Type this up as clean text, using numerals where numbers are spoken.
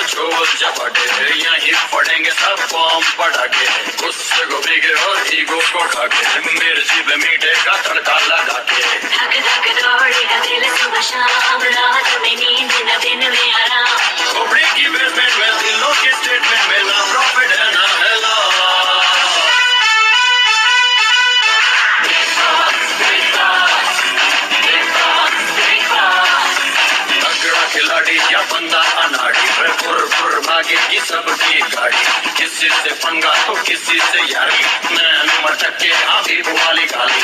झोल झपटे, यहीं पड़ेंगे सब बम पटाखे। गुस्से को भीगे और ईगो को खाके, मिर्ची पे मीठे का तड़का लगा के। धक धक दौड़ेगा दिल सुबह शाम, रात में नींद न दिन में आराम। खोपड़ी की बेसमेंट में दिलों के स्टेटमेंट में ना प्रॉफिट है ना है लॉस। खिलाड़ी या बंदा अनाड़ी, फुर फुर भागेगी सबकी गाड़ी। किसी से पंगा तो किसी से यारी, मैं मटक के आधी वाली गाली।